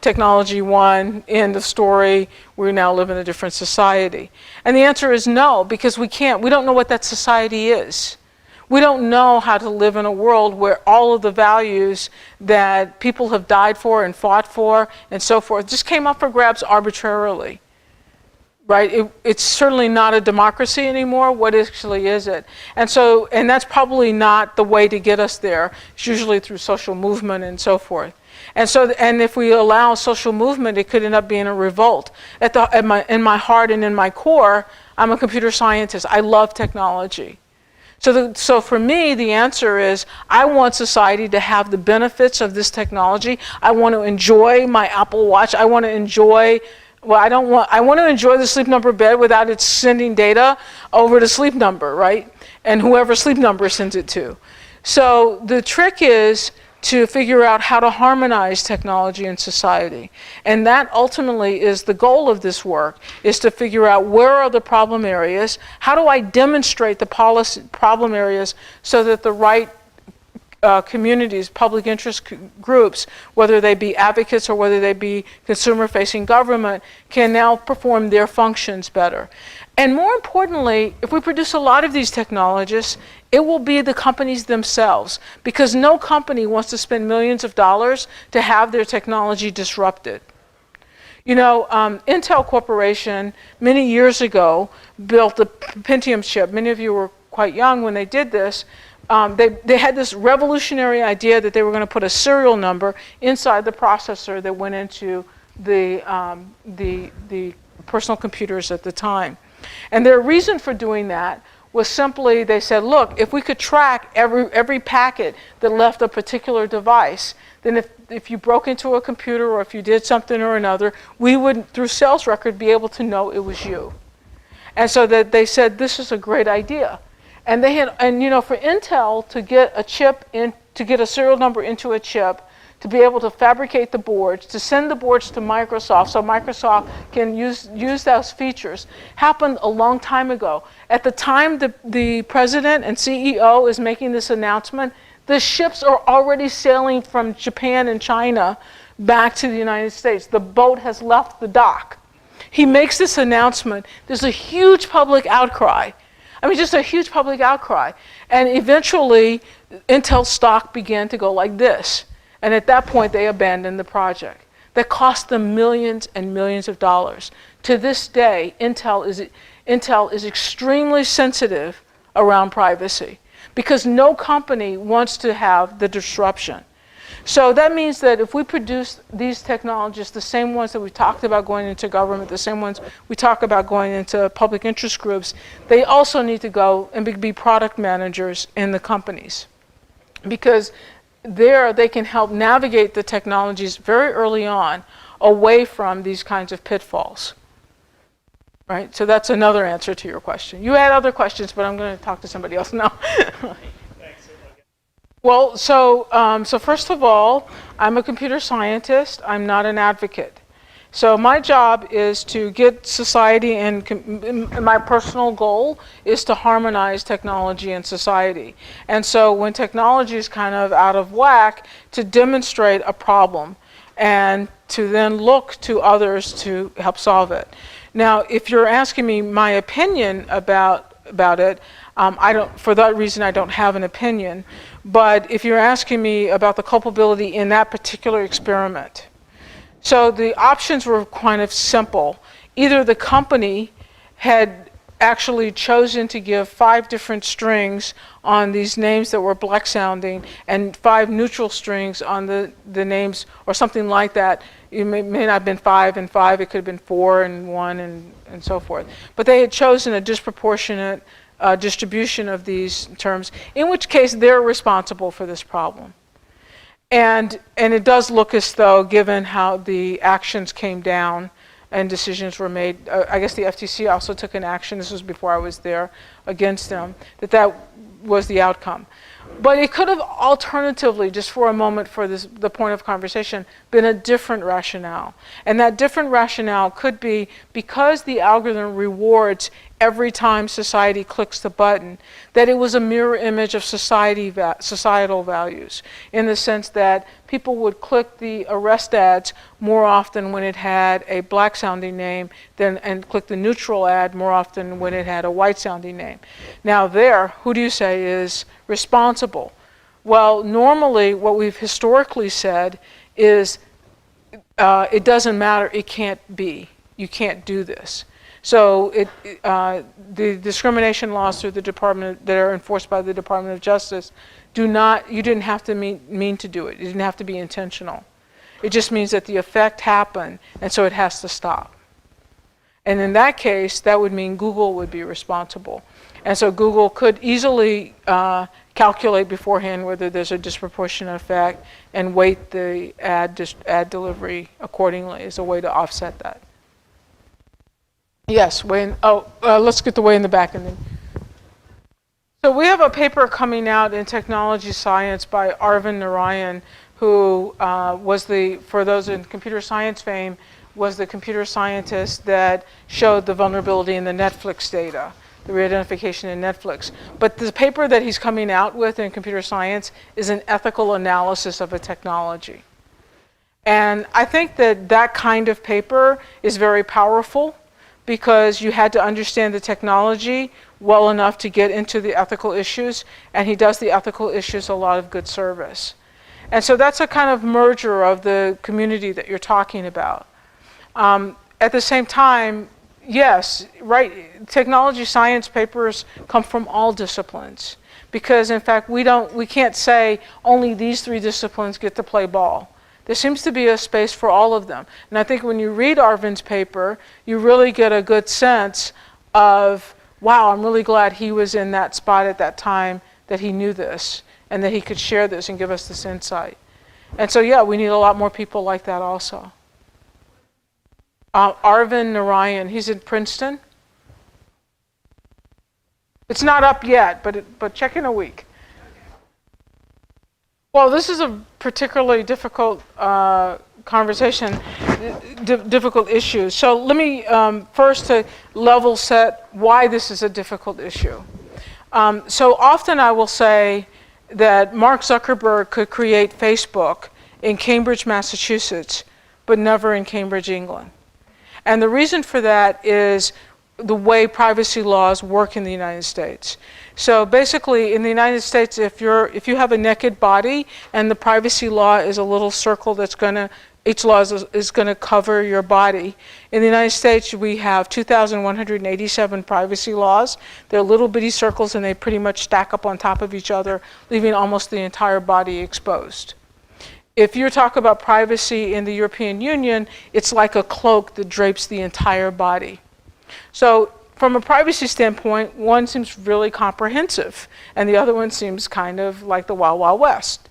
Technology won, end of story, we now live in a different society. And the answer is no, because we don't know what that society is. We don't know how to live in a world where all of the values that people have died for and fought for and so forth just came up for grabs arbitrarily. Right? It's certainly not a democracy anymore. What actually is it? And that's probably not the way to get us there. It's usually through social movement and so forth. And if we allow social movement, it could end up being a revolt. In my heart and in my core, I'm a computer scientist. I love technology. So for me, the answer is, I want society to have the benefits of this technology. I want to enjoy my Apple Watch. I want to enjoy. I want to enjoy the Sleep Number bed without it sending data over to Sleep Number, right? And whoever Sleep Number sends it to. So the trick is to figure out how to harmonize technology and society. And that ultimately is the goal of this work, is to figure out where are the problem areas, how do I demonstrate the problem areas so that the right communities, public interest groups, whether they be advocates or whether they be consumer-facing government, can now perform their functions better. And more importantly, if we produce a lot of these technologies, it will be the companies themselves, because no company wants to spend millions of dollars to have their technology disrupted. You know, Intel Corporation, many years ago, built the Pentium chip. Many of you were quite young when they did this. They had this revolutionary idea that they were going to put a serial number inside the processor that went into the personal computers at the time. And their reason for doing that was simply, they said, look, if we could track every packet that left a particular device, then if you broke into a computer or if you did something or another, we would, through sales record, be able to know it was you. And so that they said, this is a great idea. And they had, and you know, for Intel to get a chip in, to get a serial number into a chip, to be able to fabricate the boards, to send the boards to Microsoft so Microsoft can use those features, happened a long time ago. At the time the president and CEO is making this announcement, the ships are already sailing from Japan and China back to the United States. The boat has left the dock. He makes this announcement. There's a huge public outcry. I mean, just a huge public outcry. And eventually, Intel stock began to go like this. And at that point, they abandoned the project. That cost them millions and millions of dollars. To this day, Intel is extremely sensitive around privacy, because no company wants to have the disruption. So that means that if we produce these technologies, the same ones that we talked about going into government, the same ones we talk about going into public interest groups, they also need to go and be product managers in the companies. Because there they can help navigate the technologies very early on away from these kinds of pitfalls. Right? So that's another answer to your question. You had other questions, but I'm going to talk to somebody else now. Well, so first of all, I'm a computer scientist. I'm not an advocate. So my job is to get society, and my personal goal is to harmonize technology and society. And so when technology is kind of out of whack, to demonstrate a problem and to then look to others to help solve it. Now, if you're asking me my opinion about it, for that reason, I don't have an opinion. But if you're asking me about the culpability in that particular experiment, so the options were kind of simple. Either the company had actually chosen to give 5 different strings on these names that were black sounding and 5 neutral strings on the names, or something like that. It may not have been 5 and 5, it could have been 4 and 1 and so forth. But they had chosen a disproportionate distribution of these terms, in which case they're responsible for this problem. And it does look as though, given how the actions came down and decisions were made, I guess the FTC also took an action, this was before I was there, against them, that was the outcome. But it could have alternatively, just for a moment for the point of conversation, been a different rationale. And that different rationale could be because the algorithm rewards every time society clicks the button, that it was a mirror image of societal values, in the sense that people would click the arrest ads more often when it had a black sounding name and click the neutral ad more often when it had a white sounding name. Now there, who do you say is responsible? Well, normally what we've historically said is it doesn't matter, it can't be. You can't do this. So the discrimination laws through the department that are enforced by the Department of Justice you didn't have to mean to do it. It didn't have to be intentional. It just means that the effect happened, and so it has to stop. And in that case, that would mean Google would be responsible. And so Google could easily calculate beforehand whether there's a disproportionate effect and weight the ad delivery accordingly as a way to offset that. Yes, let's get the way in the back. So we have a paper coming out in Technology Science by Arvind Narayan, who for those in computer science fame, was the computer scientist that showed the vulnerability in the Netflix data, the re-identification in Netflix. But the paper that he's coming out with in computer science is an ethical analysis of a technology. And I think that kind of paper is very powerful, because you had to understand the technology well enough to get into the ethical issues, and he does the ethical issues a lot of good service. And so that's a kind of merger of the community that you're talking about. At the same time, yes, right, technology science papers come from all disciplines, because in fact we can't say only these 3 disciplines get to play ball. There seems to be a space for all of them. And I think when you read Arvind's paper, you really get a good sense of, wow, I'm really glad he was in that spot at that time, that he knew this, and that he could share this and give us this insight. And so, yeah, we need a lot more people like that also. Arvind Narayan, he's in Princeton. It's not up yet, but check in a week. Well, this is a particularly difficult conversation, difficult issue. So let me first to level set why this is a difficult issue. So often I will say that Mark Zuckerberg could create Facebook in Cambridge, Massachusetts, but never in Cambridge, England. And the reason for that is the way privacy laws work in the United States. So basically, in the United States, if you have a naked body and the privacy law is a little circle each law is going to cover your body. In the United States, we have 2,187 privacy laws. They're little bitty circles, and they pretty much stack up on top of each other, leaving almost the entire body exposed. If you talk about privacy in the European Union, it's like a cloak that drapes the entire body. So from a privacy standpoint, one seems really comprehensive, and the other one seems kind of like the Wild Wild West.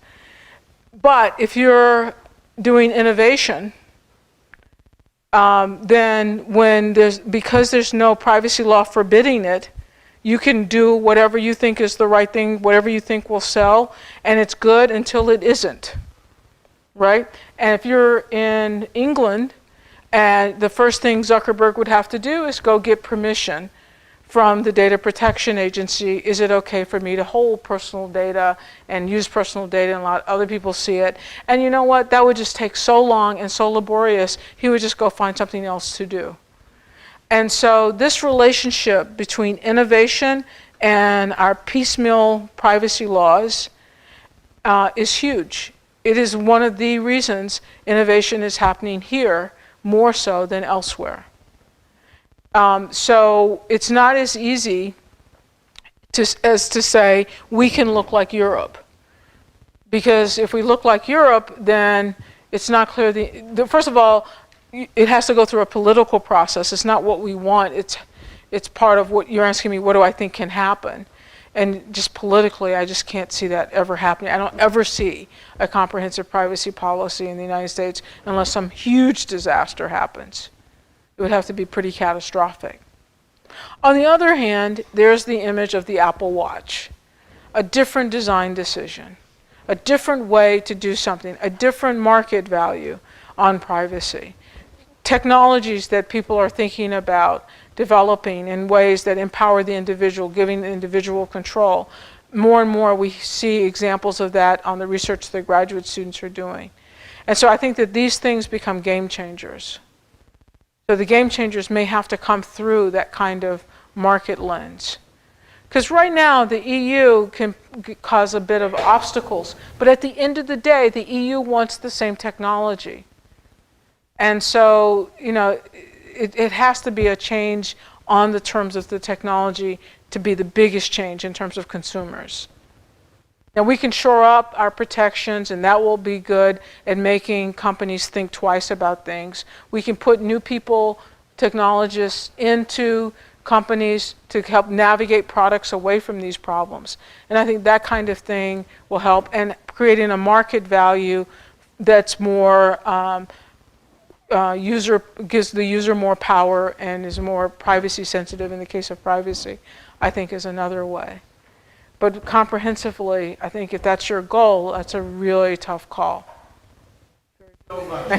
But if you're doing innovation, then because there's no privacy law forbidding it, you can do whatever you think is the right thing, whatever you think will sell, and it's good until it isn't, right? And if you're in England, and the first thing Zuckerberg would have to do is go get permission from the Data Protection Agency. Is it okay for me to hold personal data and use personal data and let other people see it? And you know what? That would just take so long and so laborious, he would just go find something else to do. And so this relationship between innovation and our piecemeal privacy laws is huge. It is one of the reasons innovation is happening here more so than elsewhere. So it's not as easy as to say we can look like Europe. Because if we look like Europe, then it's not clear. First of all, it has to go through a political process. It's not what we want. It's part of what you're asking me, what do I think can happen? And just politically, I just can't see that ever happening. I don't ever see a comprehensive privacy policy in the United States unless some huge disaster happens. It would have to be pretty catastrophic. On the other hand, there's the image of the Apple Watch. a different design decision, a different way to do something, a different market value on privacy. Technologies that people are thinking about developing in ways that empower the individual, giving the individual control. More and more we see examples of that on the research that graduate students are doing. And so I think that these things become game changers. So the game changers may have to come through that kind of market lens. Because right now the EU can cause a bit of obstacles, but at the end of the day, the EU wants the same technology. And so, you know, it has to be a change on the terms of the technology to be the biggest change in terms of consumers. Now we can shore up our protections, and that will be good at making companies think twice about things. We can put new people, technologists, into companies to help navigate products away from these problems. And I think that kind of thing will help, and creating a market value that's more gives the user more power and is more privacy sensitive in the case of privacy, I think is another way. But comprehensively, I think if that's your goal, that's a really tough call. So much.